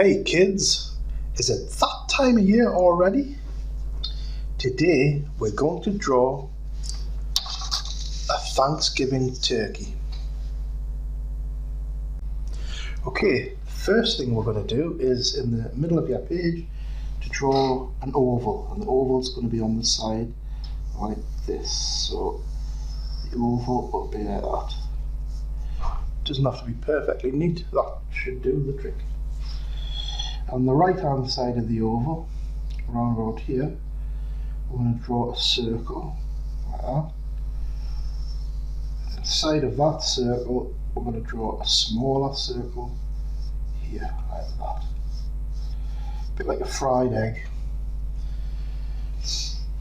Hey kids, is it that time of year already? Today we're going to draw a Thanksgiving turkey. Okay, first thing we're going to do is in the middle of your page to draw an oval, and the oval's going to be on the side like this. So the oval will be like that. Doesn't have to be perfectly neat, that should do the trick. On the right hand side of the oval, around about here, we're going to draw a circle like that. Inside of that circle, we're going to draw a smaller circle here, like that. A bit like a fried egg.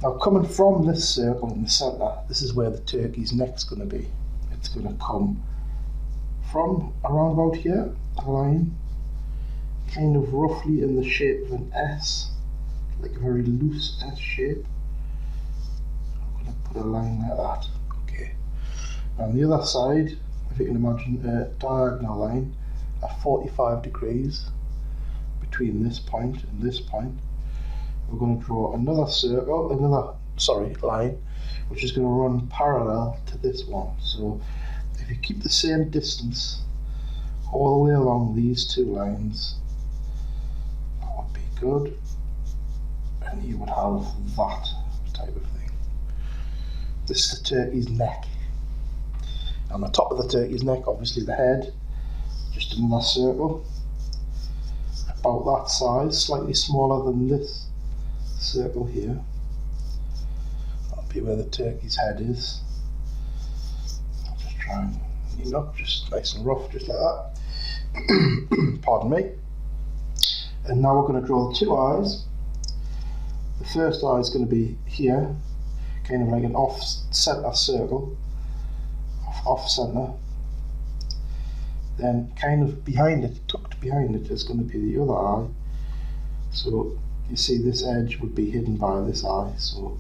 Now, coming from this circle in the centre, this is where the turkey's neck's going to be. It's going to come from around about here, a line, kind of roughly in the shape of an S, like a very loose S shape. I'm going to put a line like that. Okay. On the other side, if you can imagine a diagonal line at 45 degrees between this point and this point, we're going to draw another circle, line, which is going to run parallel to this one. So if you keep the same distance all the way along these two lines, that would be good, and you would have that type of thing. This is the turkey's neck. On the top of the turkey's neck, obviously the head, just another circle, about that size, slightly smaller than this circle here. That'll be where the turkey's head is. I'll just try and neaten up, just nice and rough, just like that. Pardon me. And now we're going to draw the two eyes. The first eye is going to be here, kind of like an off-centre circle, off-centre. Then kind of behind it, tucked behind it, is going to be the other eye. So you see this edge would be hidden by this eye. So,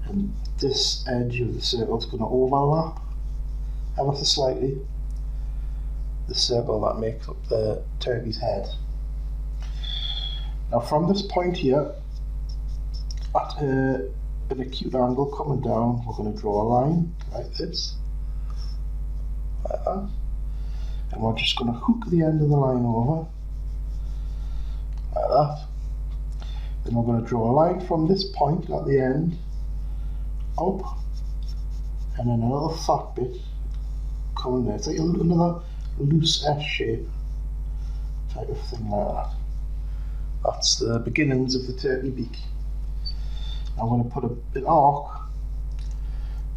and this edge of the circle is going to overlap ever so slightly the circle that makes up the turkey's head. Now from this point here, at an acute angle coming down, we're going to draw a line like this, like that, and we're just going to hook the end of the line over, like that. Then we're going to draw a line from this point at the end, up, and then another fat bit coming there. It's like another loose S shape type of thing like that. That's the beginnings of the turkey beak. I'm going to put an arc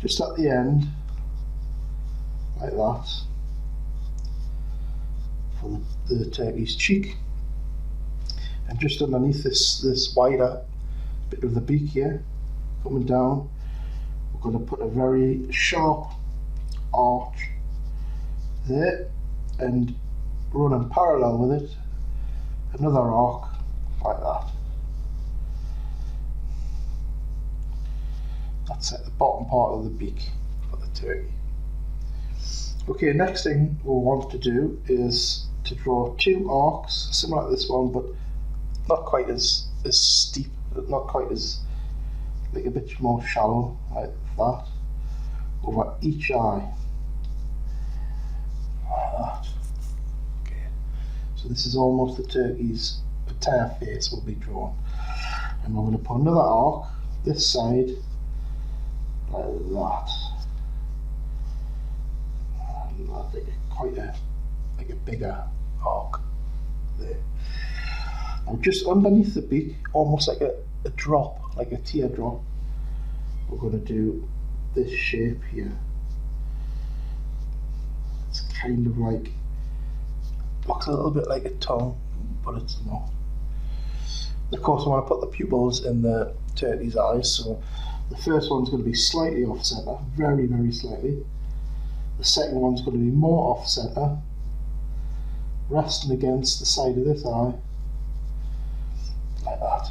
just at the end, like that, for the turkey's cheek. And just underneath this wider bit of the beak here, coming down, we're going to put a very sharp arch there, and running parallel with it, another arc like that. That's at the bottom part of the beak for the turkey. Okay, next thing we'll want to do is to draw two arcs, similar to this one, but not quite as steep, not quite as, like a bit more shallow, like that, over each eye. Like that. Okay. So this is almost the turkey's entire face will be drawn. And we're going to put another arc this side, like that. And that's like a bigger arc there. And just underneath the beak, almost like a drop, like a teardrop, we're going to do this shape here. It's kind of like, looks a little bit like a tongue, but it's not. Of course, I want to put the pupils in the turkey's eyes, so the first one's going to be slightly off centre, very, very slightly. The second one's going to be more off centre, resting against the side of this eye, like that.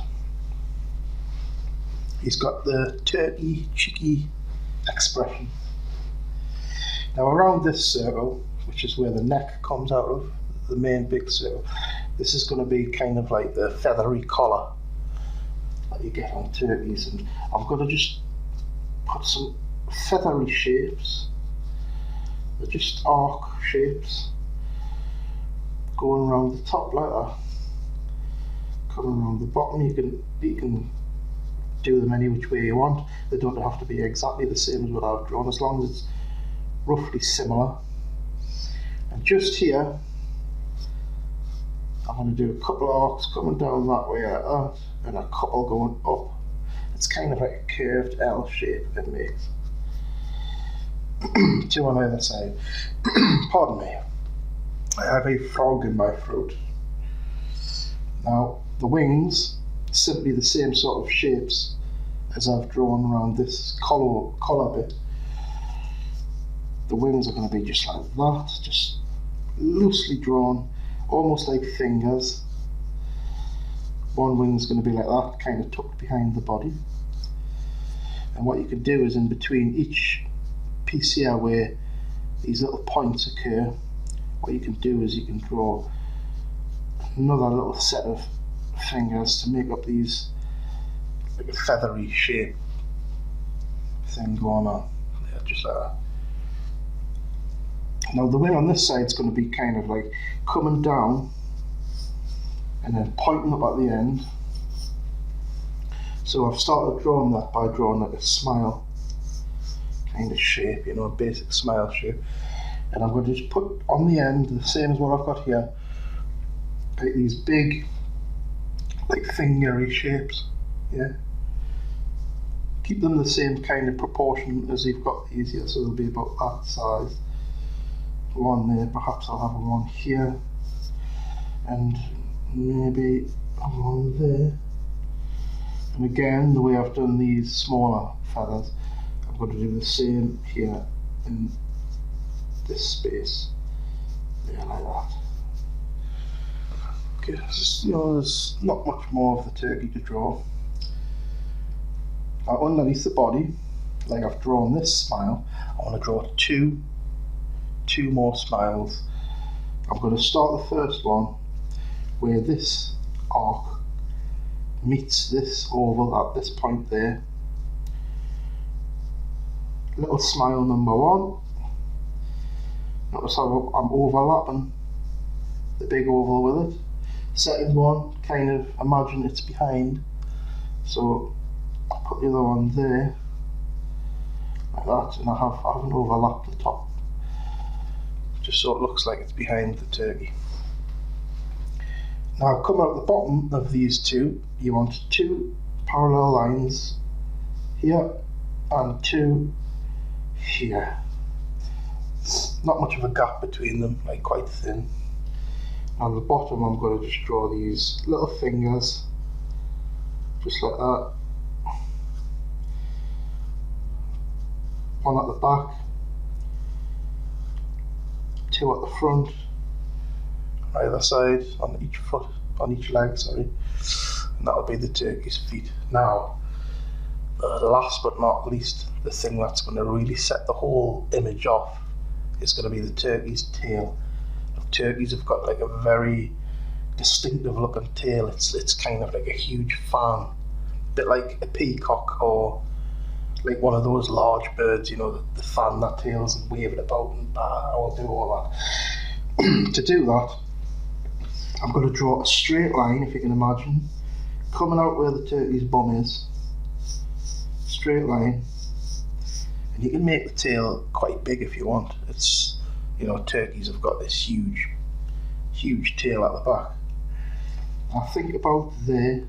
He's got the turkey cheeky expression. Now around this circle, which is where the neck comes out of, the main big circle. This is going to be kind of like the feathery collar that you get on turkeys, and I'm going to just put some feathery shapes. They're just arc shapes going around the top like that, coming around the bottom. You can do them any which way you want. They don't have to be exactly the same as what I've drawn, as long as it's roughly similar. And just here I'm going to do a couple of arcs coming down that way like that, and a couple going up. It's kind of like a curved L shape it makes. Two on either side. Pardon me, I have a frog in my throat. Now the wings, simply the same sort of shapes as I've drawn around this collar bit. The wings are going to be just like that, just loosely drawn, almost like fingers. One wing's going to be like that, kind of tucked behind the body. And what you can do is, in between each piece here where these little points occur, what you can do is you can draw another little set of fingers to make up these, like a feathery shape thing going on. Yeah, just like that. Now the wing on this side is going to be kind of like coming down and then pointing up at the end. So I've started drawing that by drawing like a smile kind of shape, you know, a basic smile shape. And I'm going to just put on the end, the same as what I've got here, like these big, like fingery shapes, yeah. Keep them the same kind of proportion as you've got these here, so they'll be about that size. One there, perhaps I'll have one here, and maybe one there. And again, the way I've done these smaller feathers, I'm going to do the same here in this space, there, like that. Okay, just, you know, there's not much more of the turkey to draw. Now underneath the body, like I've drawn this smile, I want to draw two more smiles. I'm going to start the first one where this arc meets this oval at this point there. Little smile number one. Notice how I'm overlapping the big oval with it. Second one, kind of imagine it's behind, so I'll put the other one there like that, and I haven't overlapped the top, just so it looks like it's behind the turkey. Now coming out the bottom of these two, you want two parallel lines here and two here. Not much of a gap between them, like quite thin. On the bottom I'm going to just draw these little fingers, just like that. One at the back, two at the front, either side, on each foot, on each leg, sorry. And that'll be the turkey's feet. Now, last but not least, the thing that's going to really set the whole image off is going to be the turkey's tail. Turkeys have got like a very distinctive looking tail. It's kind of like a huge fan, a bit like a peacock or like one of those large birds, you know, the fan their tails and wave it about, and I will do all that. To do that, I'm going to draw a straight line, if you can imagine, coming out where the turkey's bum is. Straight line, and you can make the tail quite big if you want. It's, you know, turkeys have got this huge tail at the back. I think about there,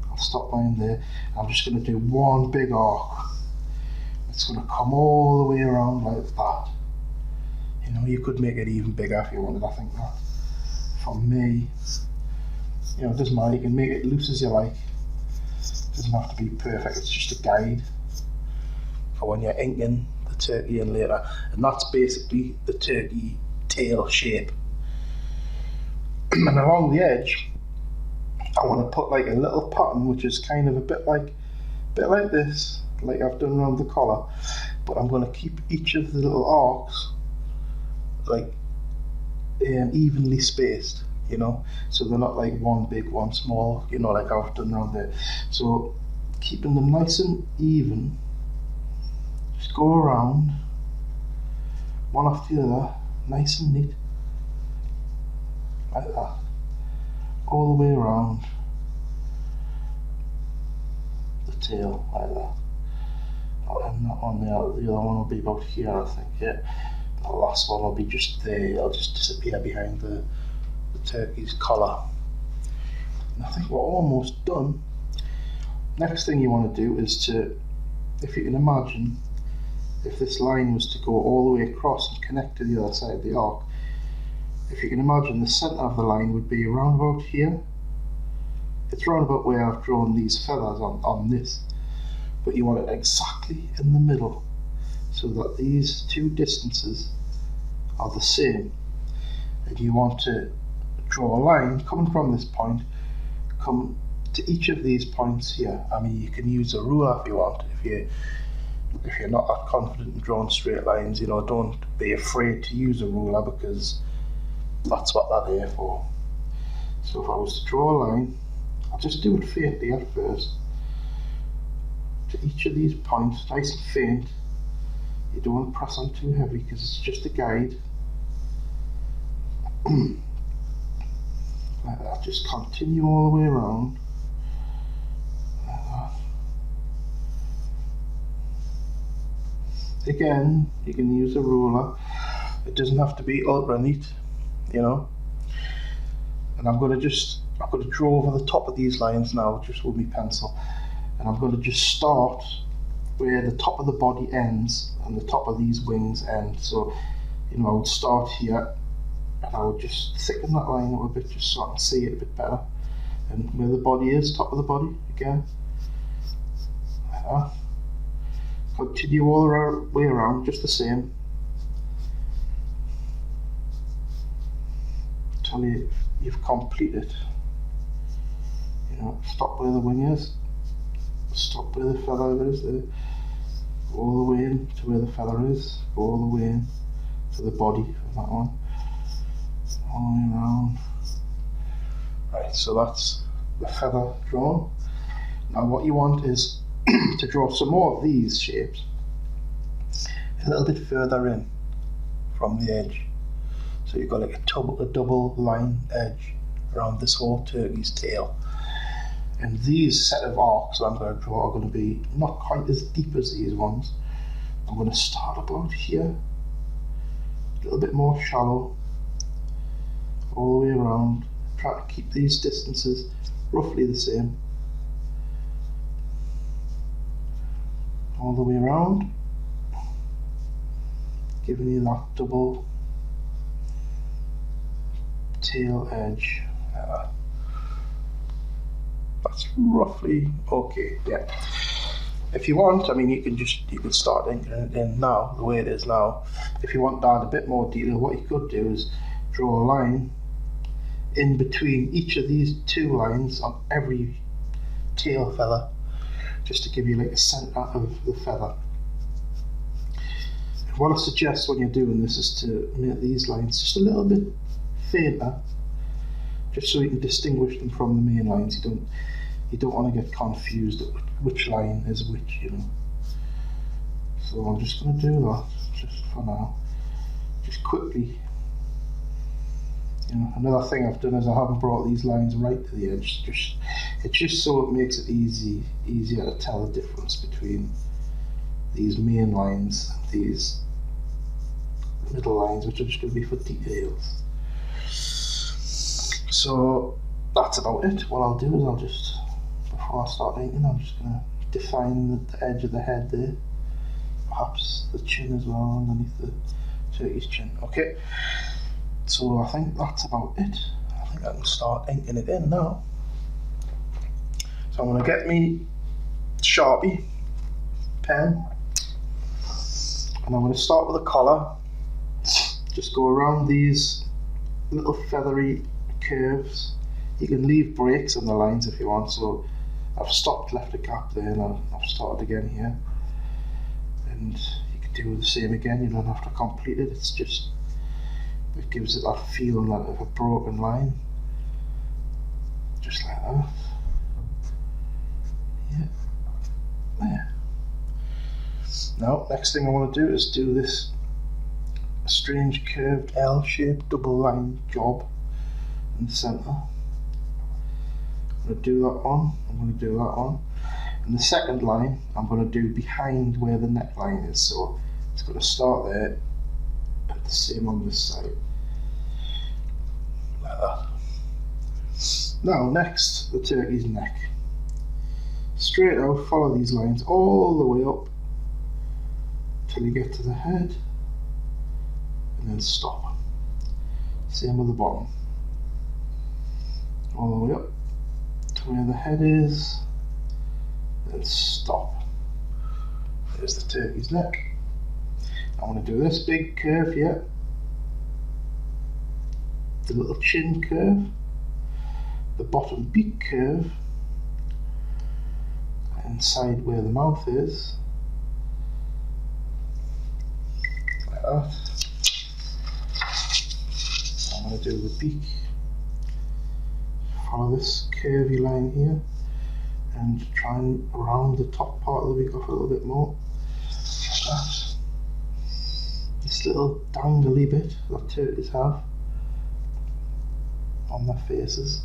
I'll stop line there. I'm just going to do one big arc. It's going to come all the way around like that. You know, you could make it even bigger if you wanted. I think that, for me, you know, it doesn't matter. You can make it loose as you like. It doesn't have to be perfect. It's just a guide for when you're inking the turkey in later, and that's basically the turkey tail shape. And along the edge, I want to put like a little pattern, which is kind of a bit like this, like I've done around the collar, but I'm going to keep each of the little arcs like evenly spaced, you know, so they're not like one big, one small, you know, like I've done around there. So keeping them nice and even, just go around one after the other, nice and neat, like that, all the way around the tail, like that. And that one there, the other one will be about here, I think, yeah. The last one will be just there, it'll just disappear behind the turkey's collar. And I think we're almost done. Next thing you want to do is to, if you can imagine, if this line was to go all the way across and connect to the other side of the arc, if you can imagine the centre of the line would be around about here. It's around about where I've drawn these feathers on this, but you want it exactly in the middle so that these two distances are the same. And you want to draw a line coming from this point, come to each of these points here. I mean, you can use a ruler if you want. If you're not that confident in drawing straight lines, you know, don't be afraid to use a ruler, because that's what they're there for. So if I was to draw a line, I'll just do it faintly at first. To each of these points, nice and faint. You don't want to press on too heavy because it's just a guide. Like that, just continue all the way around. Like that. Again, you can use a ruler. It doesn't have to be ultra neat, you know. And I'm going to draw over the top of these lines now, just with my pencil. And I'm going to just start where the top of the body ends and the top of these wings end. So, you know, I would start here and I would just thicken that line a little bit just so I can see it a bit better. And where the body is, top of the body, again, like that. Continue all the way around, just the same. Until you've completed. You know, stop where the wing is. Stop where the feather is there, go all the way in to where the feather is, go all the way in to the body of that one, all the way around. Right, so that's the feather drawn. Now what you want is to draw some more of these shapes a little bit further in from the edge. So you've got like a double line edge around this whole turkey's tail. And these set of arcs that I'm going to draw are going to be not quite as deep as these ones. I'm going to start about here, a little bit more shallow, all the way around. Try to keep these distances roughly the same, all the way around, giving you that double tail edge. That's roughly okay, yeah. If you want, I mean, you can start inking it in now, the way it is now. If you want to add a bit more detail, what you could do is draw a line in between each of these two lines on every tail feather, just to give you like a centre of the feather. And what I suggest when you're doing this is to make these lines just a little bit fainter, just so you can distinguish them from the main lines. You don't want to get confused at which line is which, you know. So I'm just going to do that just for now, just quickly. You know, another thing I've done is I haven't brought these lines right to the edge. It's just so it makes it easier to tell the difference between these main lines and these middle lines, which are just going to be for details. So that's about it. What I'll do is I'll just, before I start inking, I'm just going to define the edge of the head there, perhaps the chin as well underneath the turkey's chin. Okay, so I think that's about it. I think I can start inking it in now. So I'm going to get me Sharpie pen, and I'm going to start with a collar. Just go around these little feathery curves. You can leave breaks in the lines if you want, so I've stopped, left a gap there, and I've started again here. And you can do the same again, you don't have to complete it, it's just it gives it that feeling like of a broken line. Just like that. Yeah. There. Now, next thing I want to do is do this strange curved L-shaped double line job in the centre. I'm going to do that one, I'm going to do that one. And the second line I'm going to do behind where the neckline is, so it's going to start there and the same on this side. Like that. Now next, the turkey's neck. Straight out, follow these lines all the way up till you get to the head and then stop. Same with the bottom. All the way up to where the head is, then stop. There's the turkey's neck. I'm going to do this big curve here, the little chin curve, the bottom beak curve, inside where the mouth is, like that. I'm going to do the beak, follow this curvy line here, and try and round the top part of the beak off a little bit more, like that. This little dangly bit that turkeys have on their faces,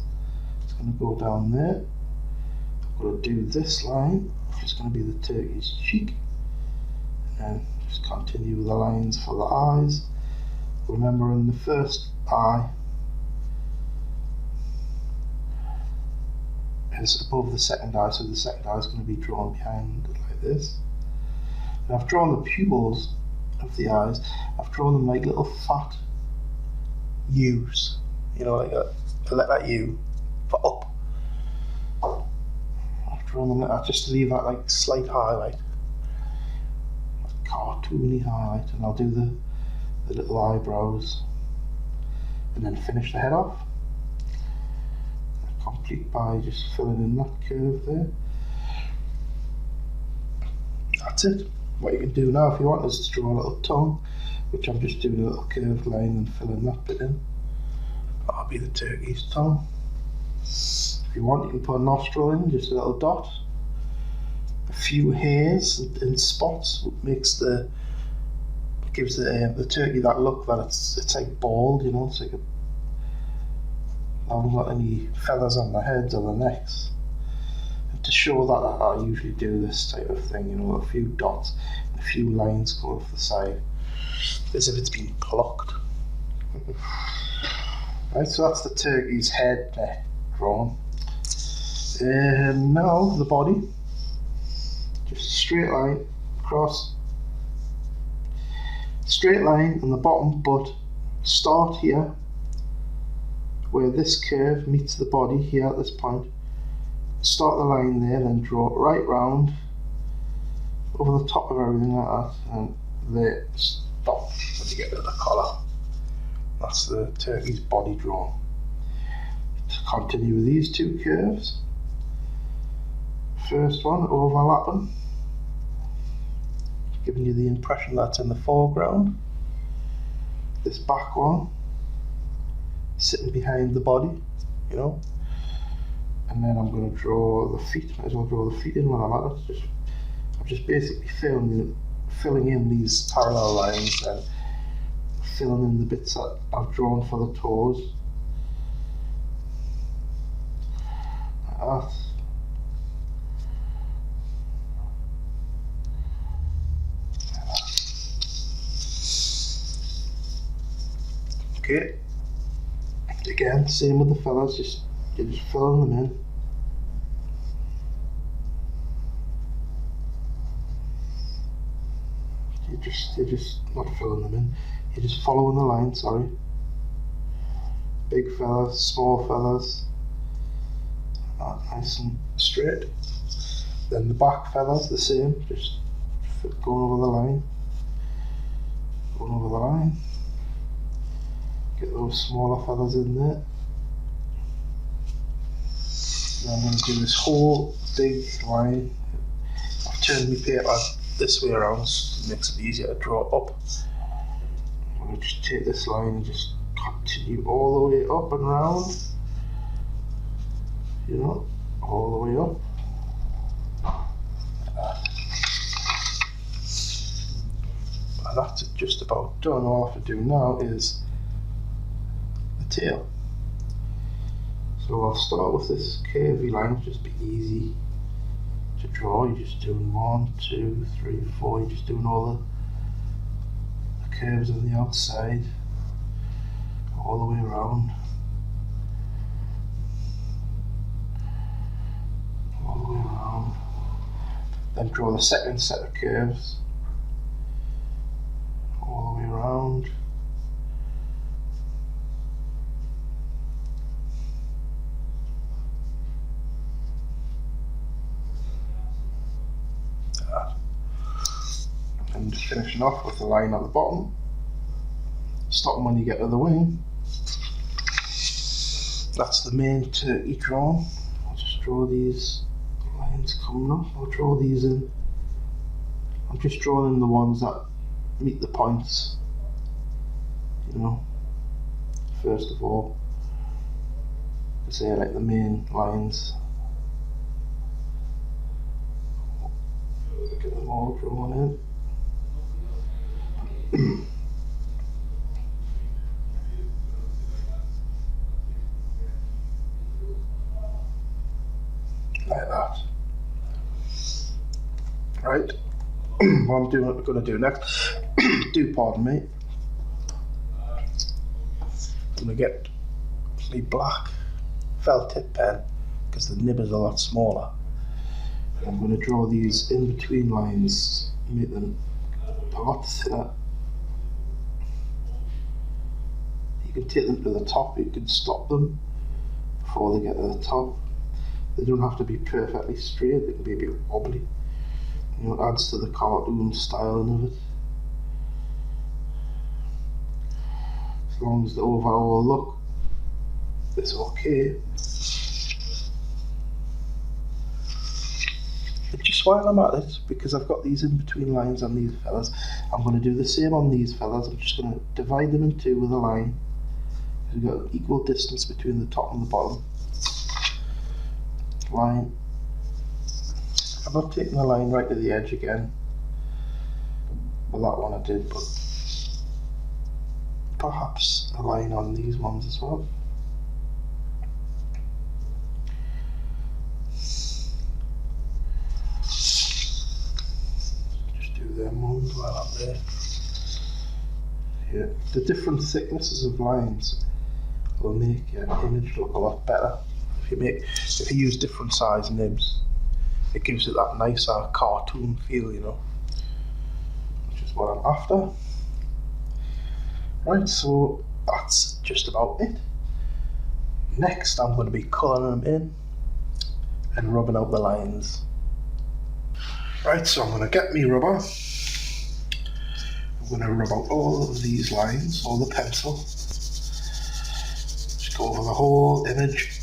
it's going to go down there. I'm going to do this line, which is going to be the turkey's cheek, and then just continue with the lines for the eyes. Remember, in the first eye is above the second eye, so the second eye is going to be drawn behind like this. And I've drawn the pupils of the eyes. I've drawn them like little fat U's, you know, like a letter U for up. I've drawn them like that just to leave that like slight highlight, like cartoony highlight, and I'll do the little eyebrows and then finish the head off. Complete by just filling in that curve there. That's it. What you can do now if you want is to draw a little tongue, which I'm just doing a little curved line and filling that bit in. That'll be the turkey's tongue. If you want, you can put a nostril in, just a little dot. A few hairs and spots gives the turkey that look that it's like bald, you know, it's like I haven't got any feathers on the heads or the necks. And to show that I usually do this type of thing, you know, a few dots, a few lines go off the side, as if it's been plucked. Right, so that's the turkey's head, neck drawn. And now the body, just a straight line across, straight line on the bottom, but start here where this curve meets the body here at this point. Start the line there, then draw it right round over the top of everything like that, and there, stop when you get rid of the collar. That's the turkey's body drawn. To continue with these two curves, first one overlapping, giving you the impression that's in the foreground. This back one sitting behind the body, you know. And then I'm going to draw the feet. Might as well draw the feet in when I'm at it. I'm just basically filling in these parallel lines and filling in the bits that I've drawn for the toes. Like that. Okay. Again, same with the feathers, you're just filling them in. You're just not filling them in. You're just following the line. Sorry. Big feathers, small feathers, nice and straight. Then the back feathers, the same, just going over the line. Going over the line. Get those smaller feathers in there. Then I'm going to do this whole big line. I've turned my paper this way around so it makes it easier to draw up. I'm going to just take this line and just continue all the way up and round, you know, all the way up. And that's just about done. All I have to do now is the tail. So I'll start with this curvy line, which just be easy to draw. You're just doing 1, 2, 3, 4. You're just doing all the curves on the outside, all the way around, all the way around. Then draw the second set of curves, all the way around. And just finishing off with the line at the bottom, stopping when you get to the wing. That's the main turkey drawn. I'll just draw these lines coming up. I'll draw these in. I'm just drawing in the ones that meet the points, you know, first of all. I say like the main lines. Get them all drawn in. Like that. Right. What I'm going to do next, pardon me. I'm going to get my black felt tip pen because the nib is a lot smaller. I'm going to draw these in between lines, make them a lot thinner. You can take them to the top, you can stop them before they get to the top. They don't have to be perfectly straight, they can be a bit wobbly. You know, it adds to the cartoon styling of it. As long as the overall look is okay. But just while I'm at it, because I've got these in between lines on these fellas, I'm going to do the same on these fellas. I'm just going to divide them in two with a line. We've got an equal distance between the top and the bottom. Line. I'm not taking the line right to the edge again. Well, that one I did, but perhaps a line on these ones as well. Just do them ones while I'm there. Yeah, the different thicknesses of lines will make your image look a lot better. If you use different size nibs, it gives it that nicer cartoon feel, you know, which is what I'm after. Right, so that's just about it. Next, I'm going to be colouring them in and rubbing out the lines. Right, so I'm going to get me rubber. I'm going to rub out all of these lines, all the pencil. Just go over the whole image.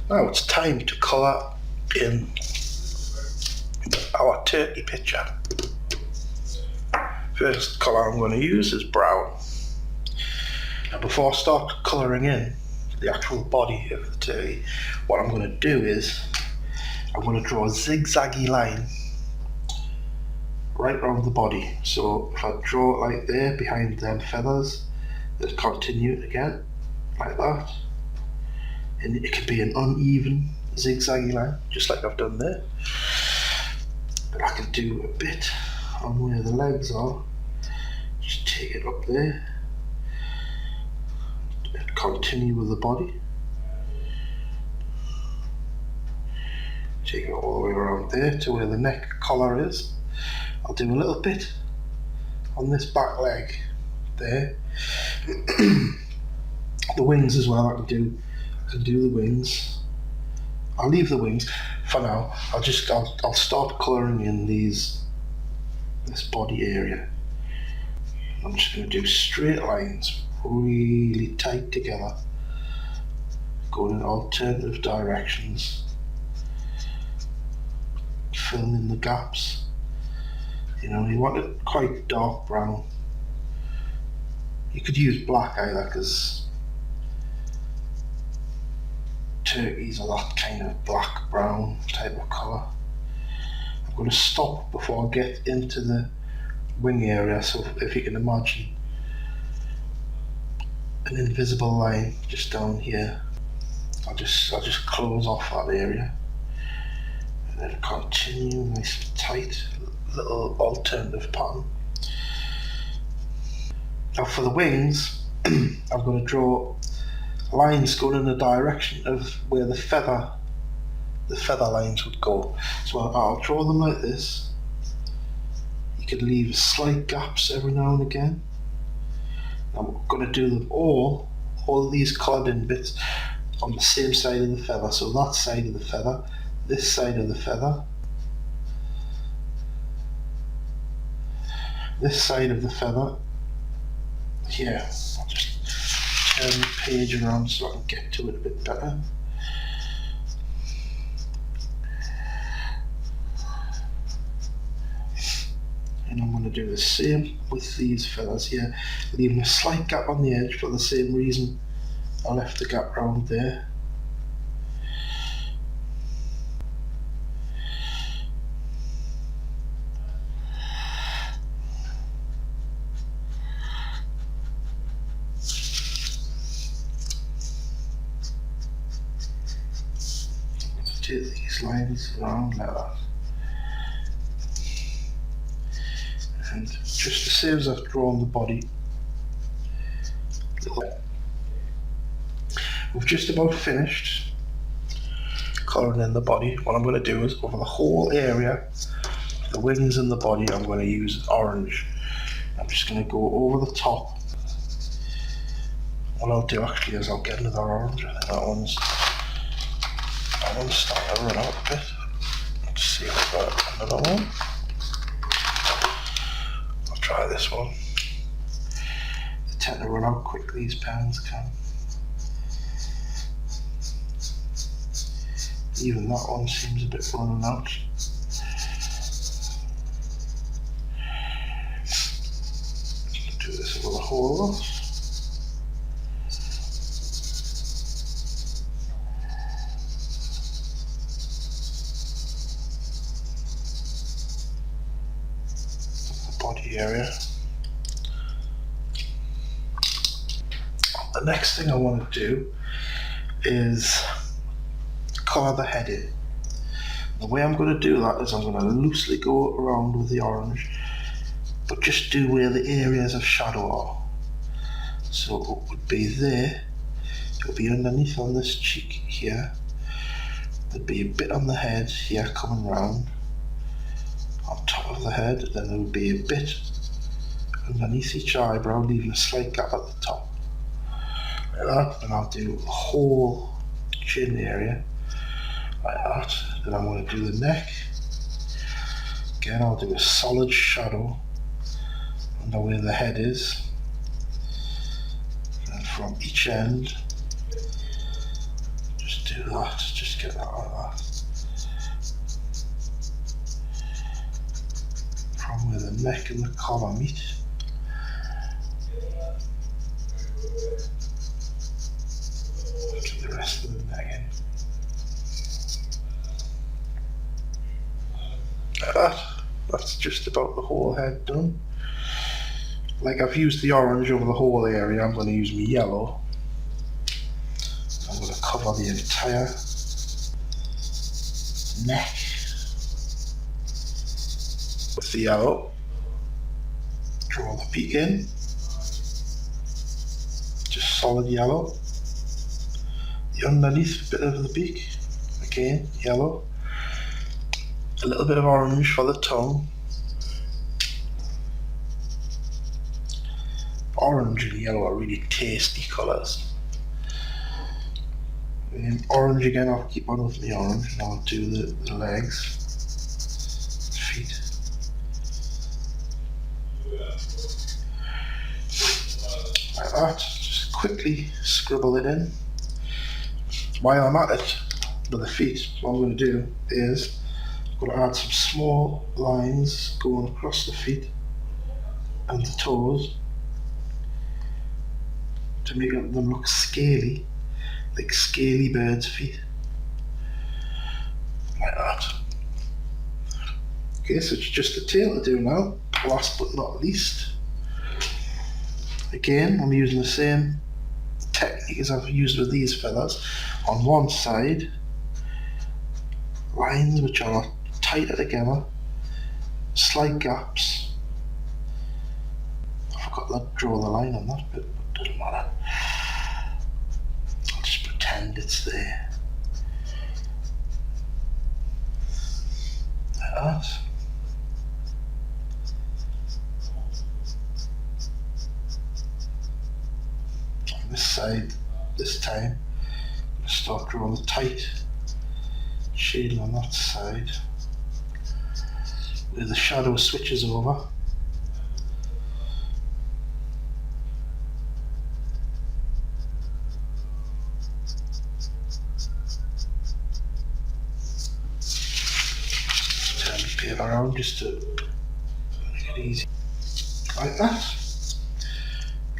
Now it's time to colour in our turkey picture. First colour I'm going to use is brown. Now before I start colouring in the actual body of the turkey, what I'm going to do is I'm going to draw a zigzaggy line right around the body. So if I draw it like there behind them feathers, just continue again like that. And it can be an uneven zigzaggy line, just like I've done there. But I can do a bit on where the legs are. Just take it up there and continue with the body. Take it all the way around there to where the neck collar is. I'll do a little bit on this back leg there. The wings as well, I can do the wings. I'll leave the wings for now. I'll start colouring in this body area. I'm just going to do straight lines, really tight together, going in alternative directions. fill in the gaps. You know, you want it quite dark brown. You could use black either, because turkeys are that kind of black brown type of colour. I'm going to stop before I get into the wing area, so if you can imagine an invisible line just down here, I'll just close off that area and then continue nice and tight, little alternative pattern. Now for the wings, I'm going to draw lines going in the direction of where the feather lines would go. So I'll draw them like this. You could leave slight gaps every now and again. I'm going to do them all of these coloured in bits on the same side of the feather. So that side of the feather, this side of the feather, this side of the feather. Here, I'll just turn the page around so I can get to it a bit better. And I'm going to do the same with these feathers here, leaving a slight gap on the edge for the same reason I left the gap round there. Do these lines around like that. And just the same as I've drawn the body, we've just about finished colouring in the body. What I'm going to do is over the whole area, the wings and the body, I'm going to use orange. I'm just going to go over the top. What I'll do actually is I'll get another orange. I think that one's starting to run out a bit. Let's see if I've got another one. I'll try this one. They tend to run out quick, these pens can. Even that one seems a bit running out. Do this over the whole lot. Body area. The next thing I want to do is colour the head in. The way I'm going to do that is I'm going to loosely go around with the orange, but just do where the areas of shadow are. So it would be there, it would be underneath on this cheek here, there'd be a bit on the head here coming round, on top of the head, then there would be a bit underneath each eyebrow, leaving a slight gap at the top, like that. And I'll do the whole chin area like that. Then I'm going to do the neck. Again, I'll do a solid shadow under where the head is, and from each end, just do that, just get that like that. From where the neck and the collar meet. Get the rest of the neck in. Like that. That's just about the whole head done. Like I've used the orange over the whole area, I'm going to use my yellow. I'm going to cover the entire neck with the yellow. Draw the beak in, just solid yellow. The underneath bit of the beak, again yellow. A little bit of orange for the tongue. Orange and yellow are really tasty colours. And orange again, I'll keep on with the orange, and I'll do the legs, feet. Like that, just quickly scribble it in. While I'm at it with the feet, what I'm going to do is I'm going to add some small lines going across the feet and the toes to make them look scaly, like scaly birds' feet, like that. Okay, so it's just the tail to do now. Last but not least, again I'm using the same technique as I've used with these feathers. On one side, lines which are tighter together, slight gaps. I forgot to draw the line on that bit, but it doesn't matter. I'll just pretend it's there. Like that. On this side, this time, I'm going to start drawing the tight shading on that side, where the shadow switches over. Turn the paper around just to make it easy, like that.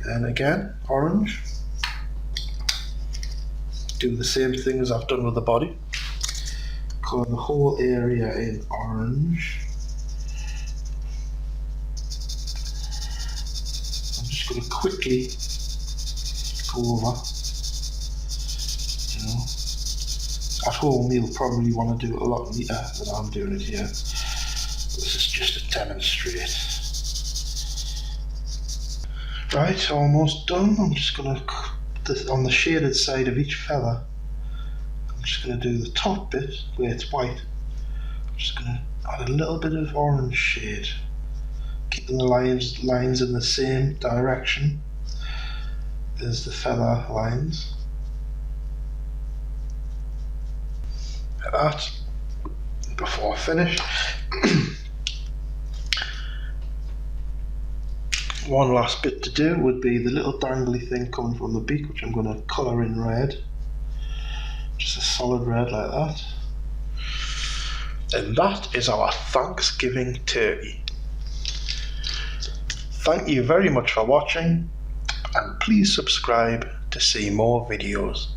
And again, orange. Do the same thing as I've done with the body. Colour the whole area in orange. I'm just going to quickly go over. You know, at home you'll probably want to do it a lot neater than I'm doing it here. This is just to demonstrate. Right, almost done. I'm just going to, on the shaded side of each feather, I'm just going to do the top bit where it's white. I'm just going to add a little bit of orange shade, keeping the lines in the same direction as the feather lines. Like that. Before I finish, one last bit to do would be the little dangly thing coming from the beak, which I'm going to colour in red. Just a solid red like that. And that is our Thanksgiving turkey. Thank you very much for watching, and please subscribe to see more videos.